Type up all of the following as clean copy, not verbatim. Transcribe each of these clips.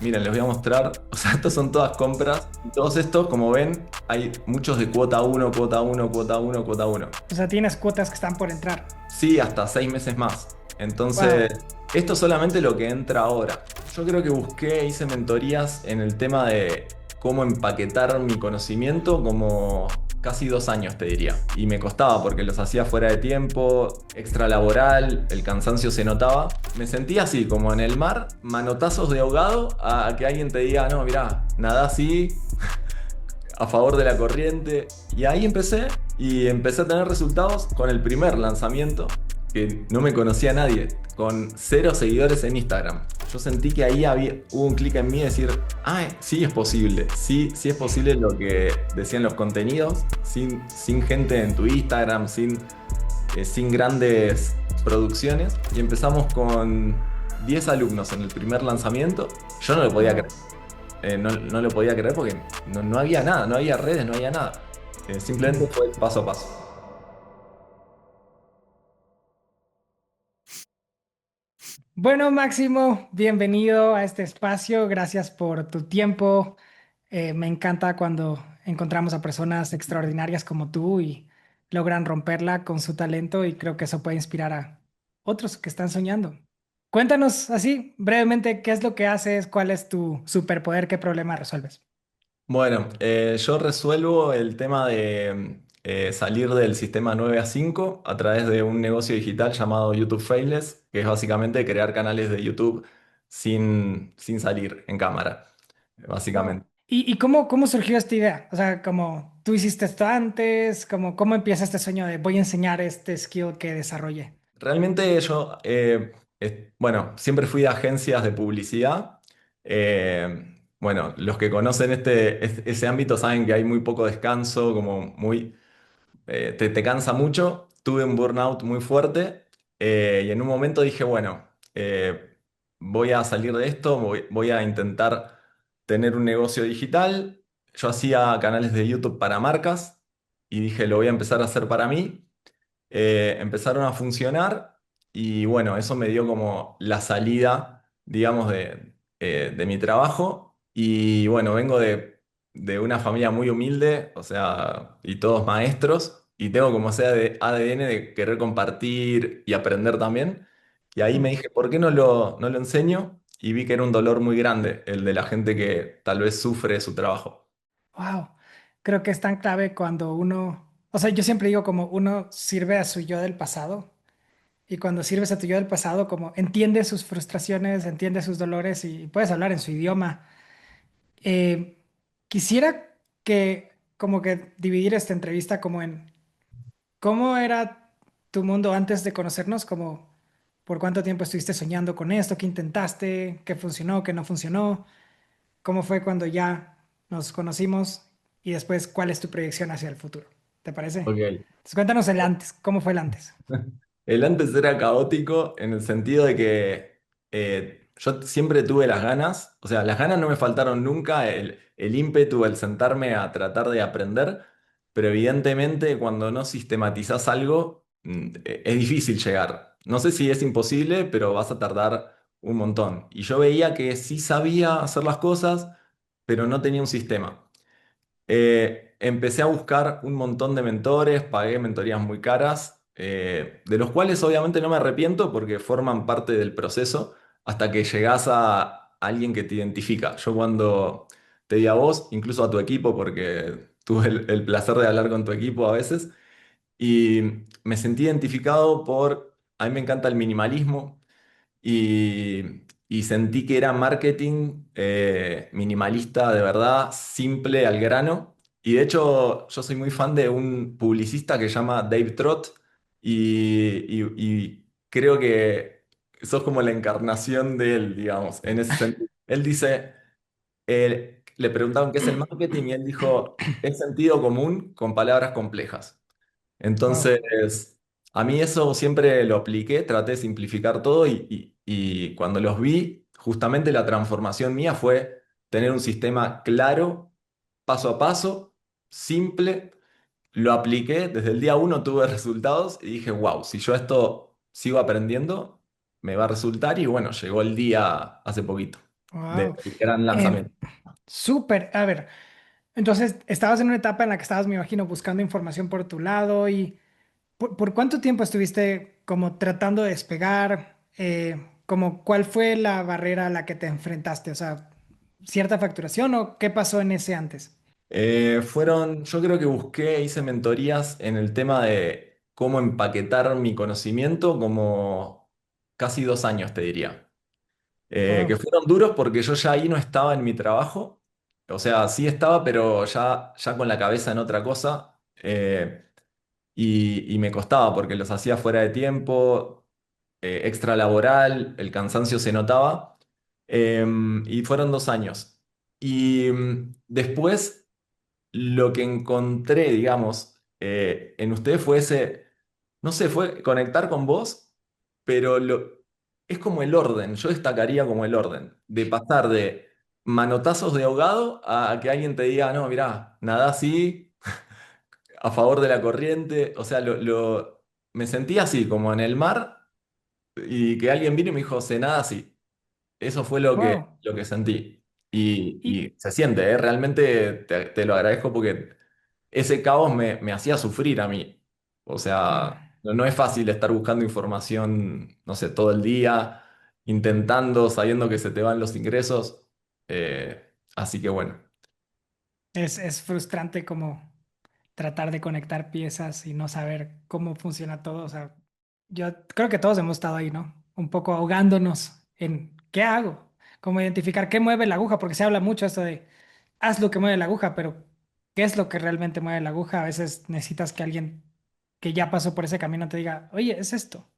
Miren, les voy a mostrar, o sea, estos son todas compras. Y todos estos, como ven, hay muchos de cuota uno, cuota uno, cuota uno, cuota uno. O sea, tienes cuotas que están por entrar. Sí, hasta 6 meses más. Entonces, Wow. esto es solamente lo que entra ahora. Yo creo que busqué, hice mentorías en el tema de cómo empaquetar mi conocimiento como casi 2 años, te diría. Y me costaba porque los hacía fuera de tiempo, extra laboral, el cansancio se notaba. Me sentía así, como en el mar, manotazos de ahogado a que alguien te diga, no, mirá, nada así, a favor de la corriente. Y ahí empecé y empecé a tener resultados con el primer lanzamiento, que no me conocía nadie, con 0 seguidores en Instagram. Yo sentí que ahí hubo un clic en mí de decir, ah, sí es posible, sí, sí es posible lo que decían los contenidos, sin gente en tu Instagram, sin grandes producciones. Y empezamos con 10 alumnos en el primer lanzamiento. Yo no lo podía creer. Wow. No lo podía creer porque no había nada, no había redes, no había nada. Simplemente fue paso a paso. Bueno, Máximo, bienvenido a este espacio. Gracias por tu tiempo. Me encanta cuando encontramos a personas extraordinarias como tú y logran romperla con su talento y creo que eso puede inspirar a otros que están soñando. Cuéntanos así, brevemente, qué es lo que haces, cuál es tu superpoder, qué problema resuelves. Bueno, yo resuelvo el tema de salir del sistema 9 a 5 a través de un negocio digital llamado YouTube Failless, que es básicamente crear canales de YouTube sin salir en cámara, Wow. básicamente. ¿Y cómo surgió esta idea? O sea, como tú hiciste esto antes, cómo empieza este sueño de voy a enseñar este skill que desarrollé. Realmente yo, bueno, siempre fui de agencias de publicidad. Bueno, los que conocen ese ámbito saben que hay muy poco descanso, como te cansa mucho. Tuve un burnout muy fuerte y en un momento dije, bueno, voy a salir de esto, voy a intentar tener un negocio digital. Yo hacía canales de YouTube para marcas y dije, lo voy a empezar a hacer para mí. Empezaron a funcionar y bueno, eso me dio como la salida, digamos, de mi trabajo. Y bueno, vengo de una familia muy humilde, o sea, y todos maestros, y tengo como sea de ADN de querer compartir y aprender también. Y ahí me dije, ¿por qué no lo enseño? Y vi que era un dolor muy grande el de la gente que tal vez sufre su trabajo. Wow. Creo que es tan clave cuando uno, o sea, yo siempre digo como uno sirve a su yo del pasado y cuando sirves a tu yo del pasado como entiendes sus frustraciones, entiendes sus dolores y puedes hablar en su idioma. Eh, Quisiera que como que dividir esta entrevista como en cómo era tu mundo antes de conocernos, como por cuánto tiempo estuviste soñando con esto, qué intentaste, qué funcionó, qué no funcionó, cómo fue cuando ya nos conocimos y después cuál es tu proyección hacia el futuro. ¿Te parece? Ok. Entonces cuéntanos el antes, ¿cómo fue el antes? El antes era caótico en el sentido de que yo siempre tuve las ganas, o sea, las ganas no me faltaron nunca, el ímpetu, el sentarme a tratar de aprender, pero evidentemente cuando no sistematizás algo, es difícil llegar. No sé si es imposible, pero vas a tardar un montón. Y yo veía que sí sabía hacer las cosas, pero no tenía un sistema. Empecé a buscar un montón de mentores, pagué mentorías muy caras, de los cuales obviamente no me arrepiento porque forman parte del proceso hasta que llegás a alguien que te identifica. Yo cuando te di a vos, incluso a tu equipo, porque tuve el placer de hablar con tu equipo a veces, y me sentí identificado a mí me encanta el minimalismo y sentí que era marketing minimalista de verdad, simple al grano. Y de hecho, yo soy muy fan de un publicista que se llama Dave Trott y creo que sos como la encarnación de él, digamos, en ese sentido. Él dice, le preguntaron qué es el marketing y él dijo, es sentido común con palabras complejas. Wow. Entonces, a mí eso siempre lo apliqué, traté de simplificar todo y cuando los vi, justamente la transformación mía fue tener un sistema claro, paso a paso, simple, lo apliqué, desde el día uno tuve resultados y dije, wow, si yo esto sigo aprendiendo, me va a resultar y bueno, llegó el día hace poquito. Wow. del gran lanzamiento. Súper. A ver, entonces estabas en una etapa en la que estabas, me imagino, buscando información por tu lado y ¿por cuánto tiempo estuviste como tratando de despegar? Como, ¿cuál fue la barrera a la que te enfrentaste? O sea, ¿cierta facturación o qué pasó en ese antes? Yo creo que busqué, hice mentorías en el tema de cómo empaquetar mi conocimiento como casi 2 años, te diría. Que Wow. fueron duros porque yo ya ahí no estaba en mi trabajo. O sea, sí estaba, pero ya con la cabeza en otra cosa. Y me costaba porque los hacía fuera de tiempo, extra laboral, el cansancio se notaba. Y fueron 2 años. Y después lo que encontré, digamos, en ustedes fue ese, no sé, fue conectar con vos, pero es como el orden, yo destacaría como el orden, de pasar de manotazos de ahogado a que alguien te diga, no, mirá, nada así, a favor de la corriente, o sea, me sentí así, como en el mar, y que alguien vino y me dijo, sé nada así. Eso fue Wow. lo que sentí. Y, Y se siente, ¿eh? Realmente te lo agradezco porque ese caos me hacía sufrir a mí. O claro. sea, no es fácil estar buscando información, no sé, todo el día, intentando, sabiendo que se te van los ingresos. Así que bueno. Es frustrante como tratar de conectar piezas y no saber cómo funciona todo. O sea, yo creo que todos hemos estado ahí, ¿no? Un poco ahogándonos en ¿qué hago? Cómo identificar qué mueve la aguja, porque se habla mucho esto de haz lo que mueve la aguja, pero ¿qué es lo que realmente mueve la aguja? A veces necesitas que alguien que ya pasó por ese camino te diga, oye, es esto.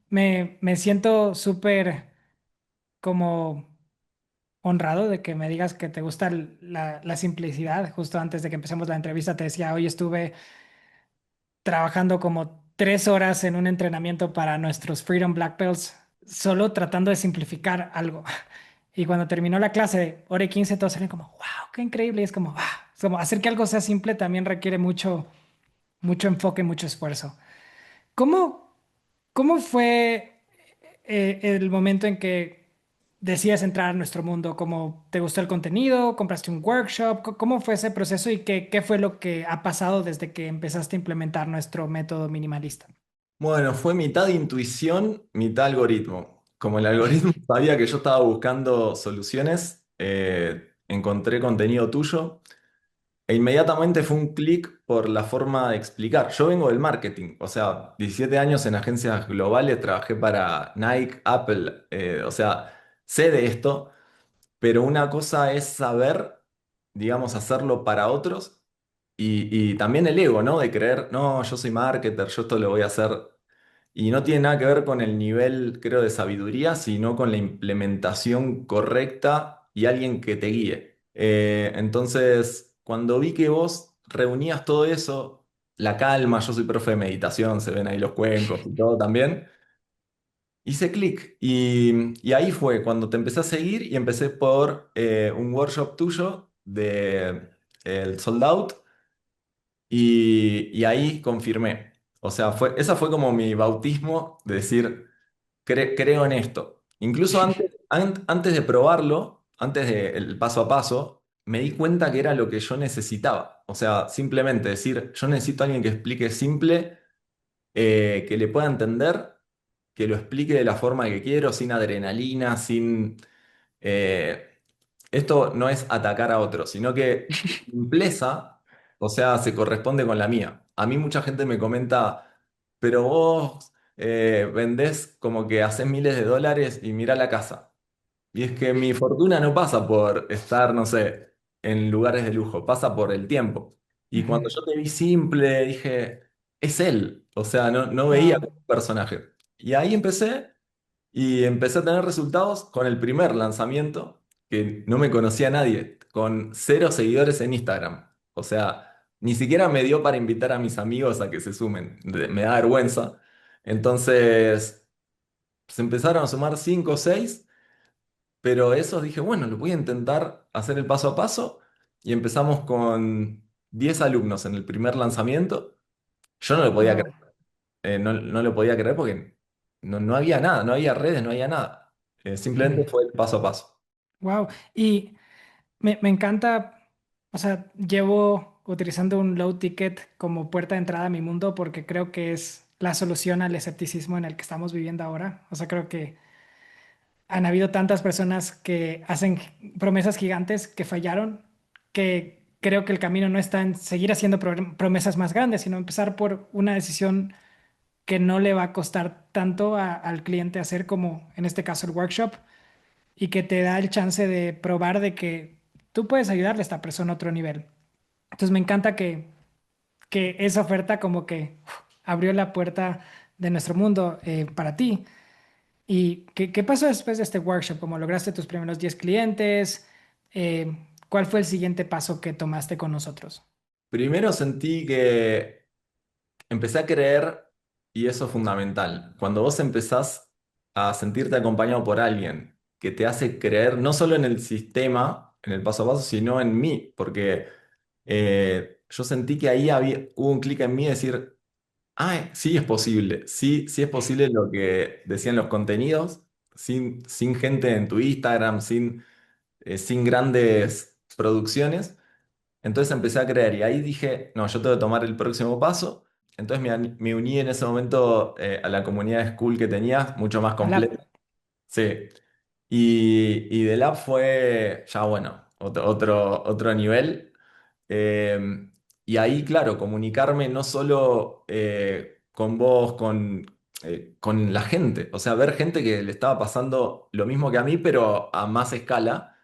Me siento súper como honrado de que me digas que te gusta la simplicidad. Justo antes de que empecemos la entrevista te decía, hoy estuve trabajando como 3 horas en un entrenamiento para nuestros Freedom Black Belts, solo tratando de simplificar algo. Y cuando terminó la clase de hora y 15, todos salían como, wow, qué increíble. Y es como hacer que algo sea simple también requiere mucho, mucho enfoque, mucho esfuerzo. ¿Cómo, cómo fue el momento en que decides entrar a nuestro mundo? ¿Cómo te gustó el contenido? ¿Compraste un workshop? ¿Cómo fue ese proceso y qué fue lo que ha pasado desde que empezaste a implementar nuestro método minimalista? Bueno, fue mitad intuición, mitad algoritmo. Como el algoritmo sabía que yo estaba buscando soluciones, encontré contenido tuyo. E inmediatamente fue un clic por la forma de explicar. Yo vengo del marketing, o sea, 17 años en agencias globales, trabajé para Nike, Apple, o sea, sé de esto, pero una cosa es saber, digamos, hacerlo para otros y también el ego, ¿no? De creer, no, yo soy marketer, yo esto lo voy a hacer. Y no tiene nada que ver con el nivel, creo, de sabiduría, sino con la implementación correcta y alguien que te guíe. Entonces, cuando vi que vos reunías todo eso, la calma, yo soy profe de meditación, se ven ahí los cuencos y todo también, hice clic. Y ahí fue cuando te empecé a seguir y empecé por un workshop tuyo de el Sold Out y ahí confirmé. O sea, esa fue como mi bautismo de decir, creo en esto". Incluso antes de probarlo, antes del paso a paso, me di cuenta que era lo que yo necesitaba. O sea, simplemente decir, yo necesito a alguien que explique simple, que le pueda entender, que lo explique de la forma que quiero, sin adrenalina, sin... eh, esto no es atacar a otros, sino que tu simpleza, o sea, se corresponde con la mía. A mí mucha gente me comenta, pero vos vendés como que haces miles de dólares y mira la casa. Y es que mi fortuna no pasa por estar, no sé, en lugares de lujo, pasa por el tiempo. Y Ujú. cuando yo te vi simple, dije, es él. O sea, no veía Wow. como un personaje. Y ahí empecé. Y empecé a tener resultados con el primer lanzamiento, que no me conocía nadie, con 0 seguidores en Instagram. O sea, ni siquiera me dio para invitar a mis amigos a que se sumen. Me da vergüenza. Entonces, se empezaron a sumar 5 o 6, pero esos dije, bueno, lo voy a intentar hacer el paso a paso. Y empezamos con 10 alumnos en el primer lanzamiento. Yo no lo podía Wow. creer. No lo podía creer porque no había nada, no había redes, no había nada. Simplemente fue el paso a paso. Wow. Y me encanta, o sea, llevo utilizando un low ticket como puerta de entrada a mi mundo porque creo que es la solución al escepticismo en el que estamos viviendo ahora. O sea, creo que han habido tantas personas que hacen promesas gigantes que fallaron, que creo que el camino no está en seguir haciendo promesas más grandes, sino empezar por una decisión que no le va a costar tanto al cliente hacer como en este caso el workshop y que te da el chance de probar de que tú puedes ayudarle a esta persona a otro nivel. Entonces me encanta que esa oferta como que abrió la puerta de nuestro mundo para ti. ¿Y qué pasó después de este workshop? ¿Cómo lograste tus primeros 10 clientes? ¿Cuál fue el siguiente paso que tomaste con nosotros? Primero sentí que empecé a creer, y eso es fundamental, cuando vos empezás a sentirte acompañado por alguien que te hace creer no solo en el sistema, en el paso a paso, sino en mí, porque yo sentí que ahí hubo un clic en mí de decir, ah, sí es posible, sí, sí es posible lo que decían los contenidos, sin gente en tu Instagram, sin grandes producciones. Entonces empecé a creer y ahí dije, no, yo tengo que tomar el próximo paso. Entonces me uní en ese momento a la comunidad de School que tenía, mucho más Al app. completa. Sí. Y del app fue ya, bueno, otro nivel. Eh, y ahí, claro, comunicarme no solo con vos, con la gente. O sea, ver gente que le estaba pasando lo mismo que a mí, pero a más escala,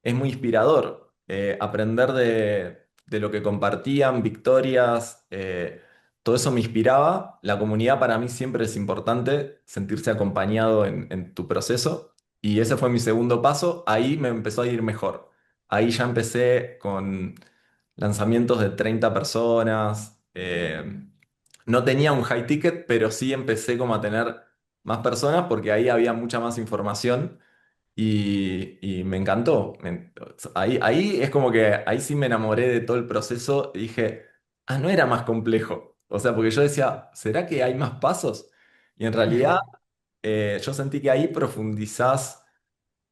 es muy inspirador. Aprender de lo que compartían, victorias, todo eso me inspiraba. La comunidad para mí siempre es importante, sentirse acompañado en tu proceso. Y ese fue mi segundo paso. Ahí me empezó a ir mejor. Ahí ya empecé con lanzamientos de 30 personas. No tenía un high ticket, pero sí empecé como a tener más personas porque ahí había mucha más información y me encantó. Ahí es como que ahí sí me enamoré de todo el proceso y dije, ah, no era más complejo. O sea, porque yo decía, ¿será que hay más pasos? Y en realidad yo sentí que ahí profundizás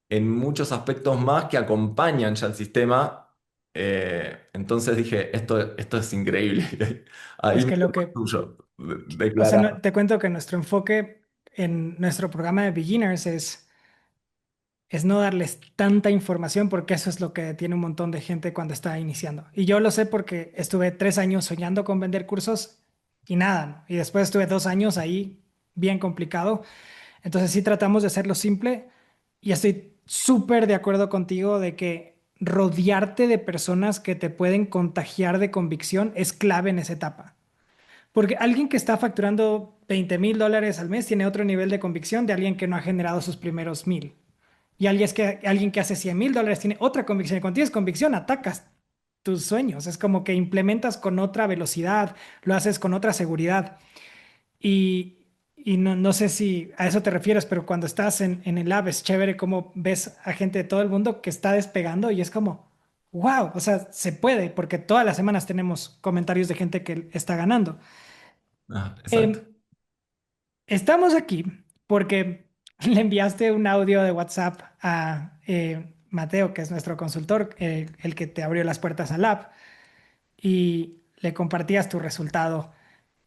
en muchos aspectos más que acompañan ya el sistema. Entonces dije, esto es increíble. Ahí Es me que dio lo que, tuyo, o sea, declarado. te cuento que nuestro enfoque en nuestro programa de beginners es no darles tanta información porque eso es lo que detiene un montón de gente cuando está iniciando. Y yo lo sé porque estuve 3 años soñando con vender cursos y nada, ¿no? Y después estuve 2 años ahí bien complicado. Entonces sí tratamos de hacerlo simple y estoy súper de acuerdo contigo de que rodearte de personas que te pueden contagiar de convicción es clave en esa etapa. Porque alguien que está facturando $20,000 al mes tiene otro nivel de convicción de alguien que no ha generado sus primeros 1,000. Y alguien que hace $100,000 tiene otra convicción. Y cuando tienes convicción, atacas tus sueños. Es como que implementas con otra velocidad, lo haces con otra seguridad. Y no sé si a eso te refieres, pero cuando estás en el lab es chévere cómo ves a gente de todo el mundo que está despegando y es como, wow, o sea, se puede, porque todas las semanas tenemos comentarios de gente que está ganando. Ah, exacto. Em, Estamos aquí porque le enviaste un audio de WhatsApp a Mateo, que es nuestro consultor, el que te abrió las puertas al app, y le compartías tu resultado.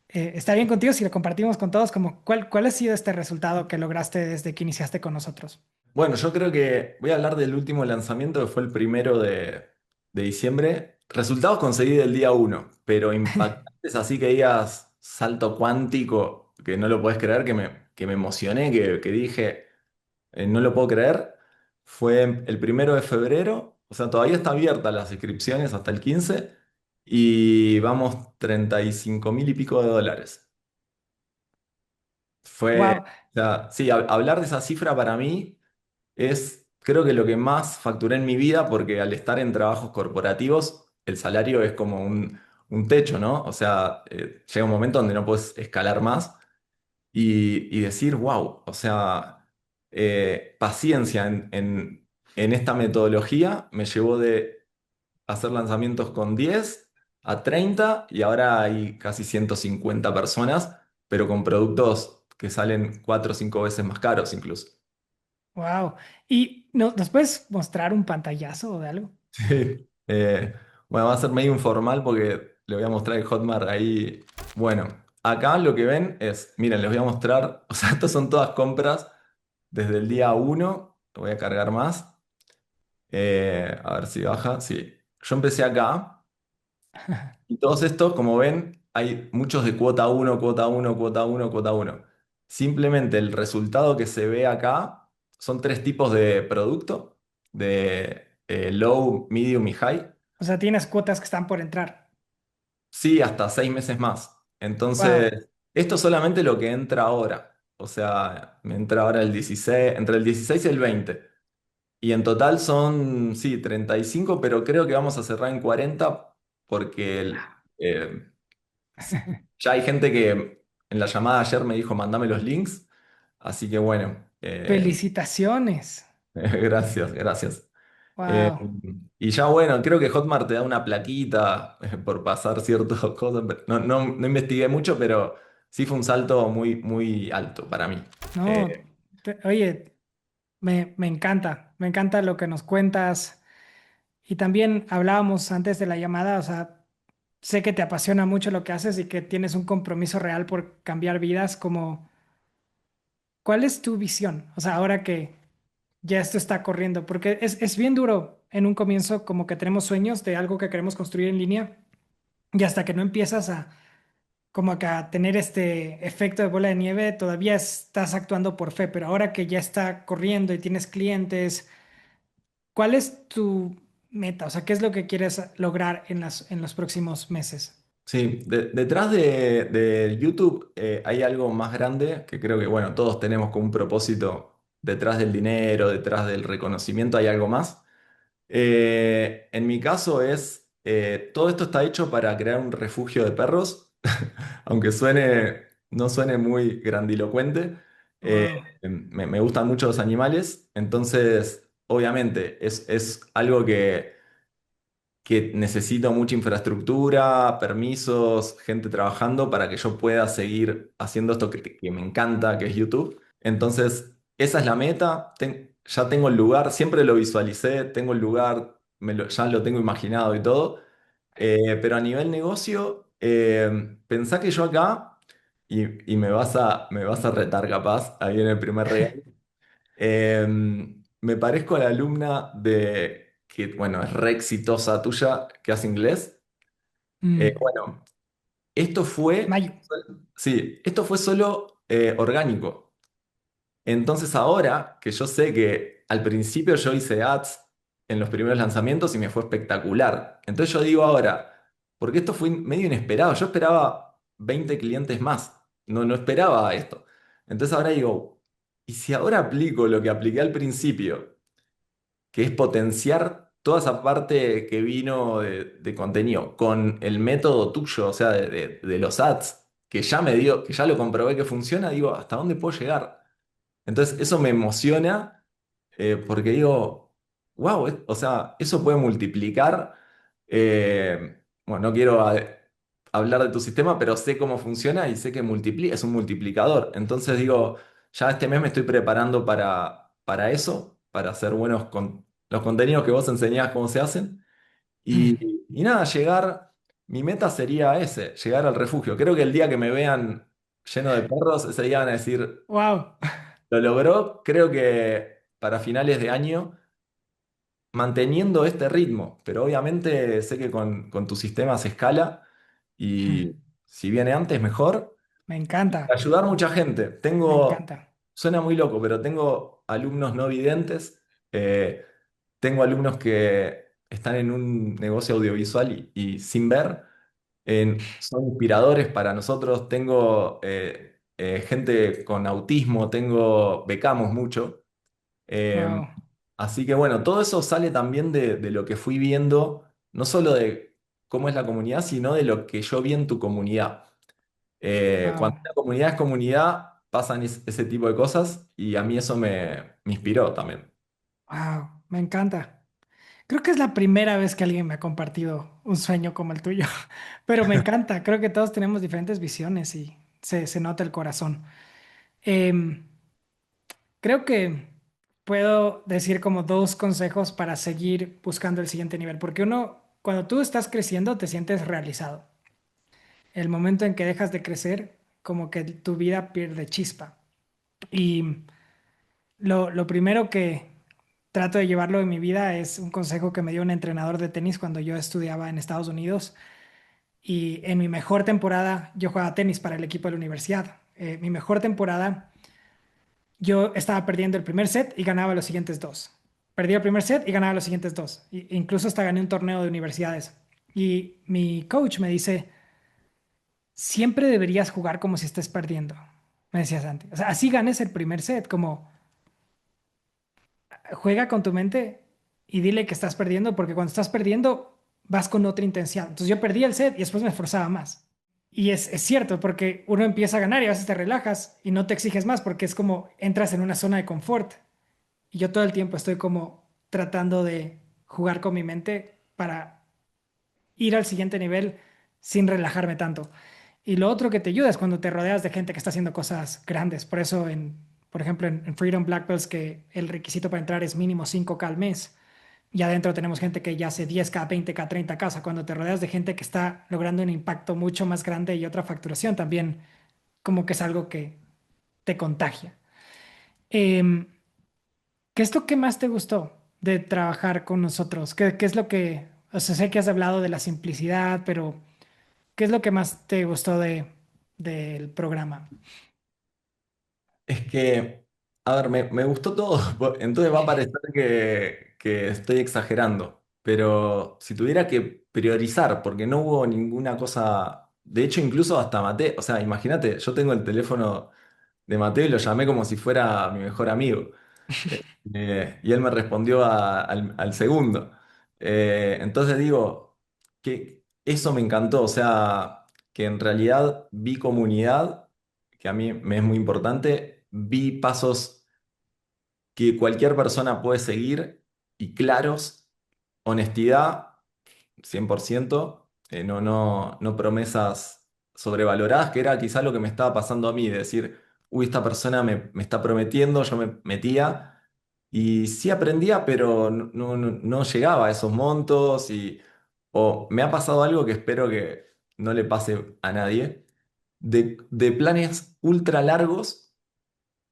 ¿Está bien contigo si lo compartimos con todos? Como, ¿cuál ha sido este resultado que lograste desde que iniciaste con nosotros? Bueno, yo creo que voy a hablar del último lanzamiento que fue el primero de diciembre. Resultados conseguí del día uno, pero impactantes así que digas salto cuántico, que no lo puedes creer, que me emocioné, que dije, no lo puedo creer. Fue el 1 de febrero, o sea, todavía está abierta las inscripciones hasta el 15 y vamos 35.000 y pico de dólares. Wow, O sea, sí, hablar de esa cifra para mí es, creo que lo que más facturé en mi vida, porque al estar en trabajos corporativos, el salario es como un techo, ¿no? O sea, llega un momento donde no puedes escalar más y decir, wow, o sea, paciencia en esta metodología me llevó de hacer lanzamientos con 10 a 30 y ahora hay casi 150 personas, pero con productos que salen 4 o 5 veces más caros incluso. wow. Y ¿Nos puedes mostrar un pantallazo o de algo? Sí. Bueno, va a ser medio informal porque le voy a mostrar el Hotmart ahí. Bueno, acá lo que ven es, miren, les voy a mostrar, o sea, estas son todas compras desde el día uno. Lo voy a cargar más. A ver si baja. Sí. Yo empecé acá y todos estos, como ven, hay muchos de cuota uno, cuota uno, cuota uno, cuota uno. Simplemente el resultado que se ve acá son tres tipos de producto, de low, medium y high. O sea, tienes cuotas que están por entrar. Sí, hasta 6 meses más. Wow. Entonces, esto es solamente lo que entra ahora. O sea, me entra ahora el 16, entre el 16 y el 20. Y en total son, sí, 35, pero creo que vamos a cerrar en 40 porque ya hay gente que en la llamada ayer me dijo, mandame los links. Así que bueno, Felicitaciones. gracias, gracias. Eh, Wow. y ya bueno, creo que Hotmart te da una plaquita por pasar ciertas cosas. No investigué mucho, pero sí fue un salto muy, muy alto para mí. No, oye, me encanta lo que nos cuentas. Y también hablábamos antes de la llamada, o sea, sé que te apasiona mucho lo que haces y que tienes un compromiso real por cambiar vidas, como, ¿cuál es tu visión? O sea, ahora que ya esto está corriendo, porque es bien duro en un comienzo, como que tenemos sueños de algo que queremos construir en línea y hasta que no empiezas a, como que a tener este efecto de bola de nieve, todavía estás actuando por fe, pero ahora que ya está corriendo y tienes clientes, ¿cuál es tu meta? O sea, ¿qué es lo que quieres lograr en en los próximos meses? Sí, detrás de YouTube hay algo más grande que creo que, bueno, todos tenemos como un propósito. Detrás del dinero, detrás del reconocimiento hay algo más. En mi caso es, todo esto está hecho para crear un refugio de perros, aunque no suene muy grandilocuente. Wow. Me gustan mucho los animales, entonces obviamente es algo que necesito mucha infraestructura, permisos, gente trabajando para que yo pueda seguir haciendo esto que me encanta, que es YouTube. Entonces, esa es la meta. Ya tengo el lugar, siempre lo visualicé, tengo el lugar, ya lo tengo imaginado y todo. Pero a nivel negocio, pensá que yo acá, y me vas a retar capaz, ahí en el primer regalo. Me parezco a la alumna que, bueno, es re exitosa tuya, que hace inglés. Mm, Bueno, esto fue, Mayo. sí, esto fue solo orgánico. Entonces ahora que yo sé que al principio yo hice ads en los primeros lanzamientos y me fue espectacular. Entonces yo digo ahora, porque esto fue medio inesperado, yo esperaba 20 clientes más, no esperaba esto. Entonces ahora digo, ¿y si ahora aplico lo que apliqué al principio, que es potenciar toda esa parte que vino de contenido con el método tuyo, o sea, de los ads, que ya me dio, que ya lo comprobé que funciona, digo, ¿hasta dónde puedo llegar? Entonces, eso me emociona porque digo, wow, o sea, eso puede multiplicar. Bueno, no quiero hablar de tu sistema, pero sé cómo funciona y sé que es un multiplicador. Entonces digo, ya este mes me estoy preparando para eso, para hacer los contenidos que vos enseñás cómo se hacen. Y nada, mi meta sería ese, llegar al refugio. Creo que el día que me vean lleno de perros, ese día van a decir, Wow. lo logró, creo que para finales de año, manteniendo este ritmo, pero obviamente sé que con tu sistema se escala y si viene antes, mejor. Me encanta, Ayudar mucha gente. me encanta. Suena muy loco, pero tengo alumnos no videntes, eh, tengo alumnos que están en un negocio audiovisual y sin ver, son inspiradores para nosotros. Tengo gente con autismo, becamos mucho. Eh, Wow, Así que bueno, todo eso sale también de lo que fui viendo, no solo de cómo es la comunidad, sino de lo que yo vi en tu comunidad. wow, Cuando una comunidad es comunidad, pasan ese tipo de cosas y a mí eso me inspiró también. wow, me encanta. Creo que es la primera vez que alguien me ha compartido un sueño como el tuyo, pero me encanta. Creo que todos tenemos diferentes visiones y se nota el corazón. Em, Creo que puedo decir como dos consejos para seguir buscando el siguiente nivel, porque uno, cuando tú estás creciendo, te sientes realizado. El momento en que dejas de crecer, como que tu vida pierde chispa. Y lo primero que trato de llevarlo en mi vida es un consejo que me dio un entrenador de tenis cuando yo estudiaba en Estados Unidos. Y en mi mejor temporada, yo jugaba tenis para el equipo de la universidad. Mi mejor temporada, yo estaba perdiendo el primer set y ganaba los siguientes dos. Perdía el primer set y ganaba los siguientes dos. Incluso hasta gané un torneo de universidades. Y mi coach me dice, siempre deberías jugar como si estés perdiendo. Me decía Santi. O sea, así ganes el primer set, como juega con tu mente y dile que estás perdiendo, porque cuando estás perdiendo vas con otra intención. Entonces yo perdí el set y después me esforzaba más. Y es cierto, porque uno empieza a ganar y a veces te relajas y no te exiges más, porque es como entras en una zona de confort. Y yo todo el tiempo estoy como tratando de jugar con mi mente para ir al siguiente nivel sin relajarme tanto. Y lo otro que te ayuda es cuando te rodeas de gente que está haciendo cosas grandes. Por eso, por ejemplo, en Freedom Black Belts, que el requisito para entrar es mínimo 5K al mes. Y adentro tenemos gente que ya hace 10K, 20K, 30K. O sea, cuando te rodeas de gente que está logrando un impacto mucho más grande y otra facturación, también como que es algo que te contagia. Em, ¿Qué es lo que más te gustó de trabajar con nosotros? ¿Qué es lo que, o sea, sé que has hablado de la simplicidad, pero ¿qué es lo que más te gustó del programa? Es que, a ver, me gustó todo, entonces va a parecer que estoy exagerando, pero si tuviera que priorizar, porque no hubo ninguna cosa, de hecho incluso hasta Mateo, o sea, imagínate, yo tengo el teléfono de Mateo y lo llamé como si fuera mi mejor amigo. Y él me respondió al segundo. Entonces digo que eso me encantó, o sea, que en realidad vi comunidad, que a mí me es muy importante, vi pasos que cualquier persona puede seguir y claros, honestidad 100%, no promesas sobrevaloradas, que era quizá lo que me estaba pasando a mí, de decir, uy, esta persona me está prometiendo, yo me metía y sí aprendía, pero no llegaba a esos montos o me ha pasado algo que espero que no le pase a nadie, de planes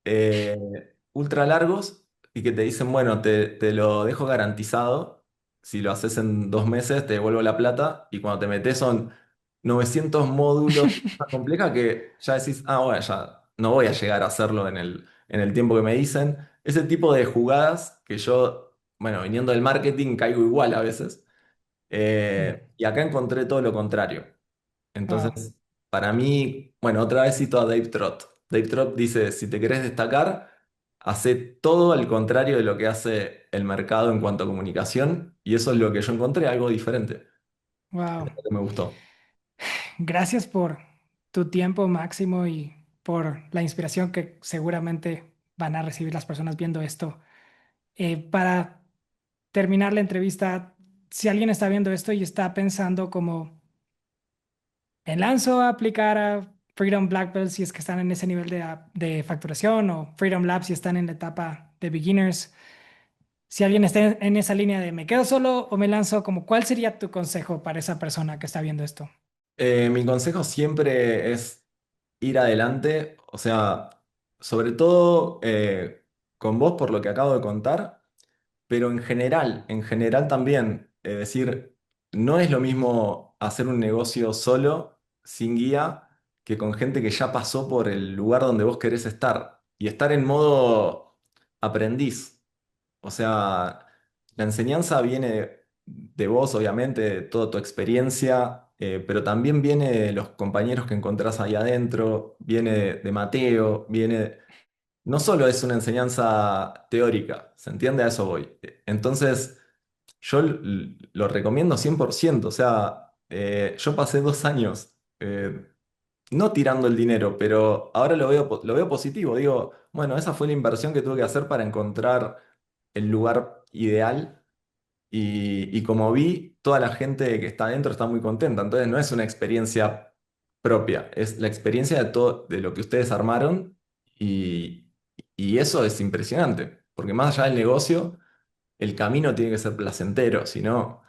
eh, ultra largos y que te dicen, bueno, te lo dejo garantizado, si lo haces en 2 meses te devuelvo la plata y cuando te metes son 900 módulos, cosa compleja que ya decís, ah, bueno, ya no voy a llegar a hacerlo en el tiempo que me dicen. Ese tipo de jugadas que yo, bueno, viniendo del marketing, caigo igual a veces. Mm. Y acá encontré todo lo contrario. Wow, Entonces, para mí, bueno, otra vez cito a Dave Trott. Dave Trott dice, si te querés destacar, hace todo al contrario de lo que hace el mercado en cuanto a comunicación, y eso es lo que yo encontré, algo diferente. wow. Es lo que me gustó. Gracias por tu tiempo, Máximo, y por la inspiración que seguramente van a recibir las personas viendo esto. Para terminar la entrevista, si alguien está viendo esto y está pensando como, ¿me lanzo a aplicar a Freedom Black Belt si es que están en ese nivel de facturación o Freedom Lab si están en la etapa de beginners? Si alguien está en esa línea de me quedo solo o me lanzo, como, ¿cuál sería tu consejo para esa persona que está viendo esto? Mi consejo siempre es ir adelante, o sea, sobre todo con vos por lo que acabo de contar. Pero en general también, es decir, no es lo mismo hacer un negocio solo, sin guía, que con gente que ya pasó por el lugar donde vos querés estar y estar en modo aprendiz. O sea, la enseñanza viene de vos, obviamente, de toda tu experiencia, pero también viene de los compañeros que encontrás ahí adentro, viene de Mateo, viene no solo es una enseñanza teórica, ¿se entiende? A eso voy. Entonces, yo lo recomiendo 100%, o sea, yo pasé 2 años no tirando el dinero, pero ahora lo veo positivo, digo, bueno, esa fue la inversión que tuve que hacer para encontrar el lugar ideal y como vi, toda la gente que está adentro está muy contenta, entonces no es una experiencia propia, es la experiencia de todo, de lo que ustedes armaron y, y eso es impresionante. porque más allá del negocio, el camino tiene que ser placentero, si no,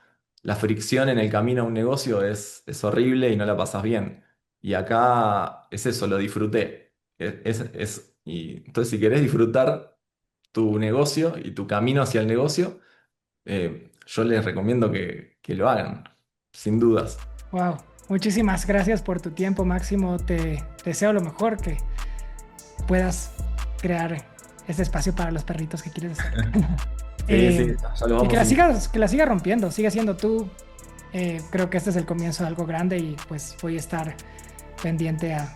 la fricción en el camino a un negocio es horrible y no la pasas bien. Y acá es eso, lo disfruté. Y entonces, si querés disfrutar tu negocio y tu camino hacia el negocio, yo les recomiendo que lo hagan, sin dudas. Wow, muchísimas gracias por tu tiempo, Máximo. Te deseo lo mejor, que puedas crear ese espacio para los perritos que quieres hacer. Sí, sí, ya lo Y vamos a que la sigas rompiendo, sigue siendo tú. Creo que este es el comienzo de algo grande y pues voy a estar pendiente a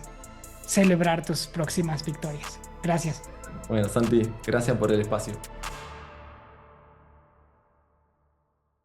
celebrar tus próximas victorias. Gracias. Bueno, Santi, gracias por el espacio.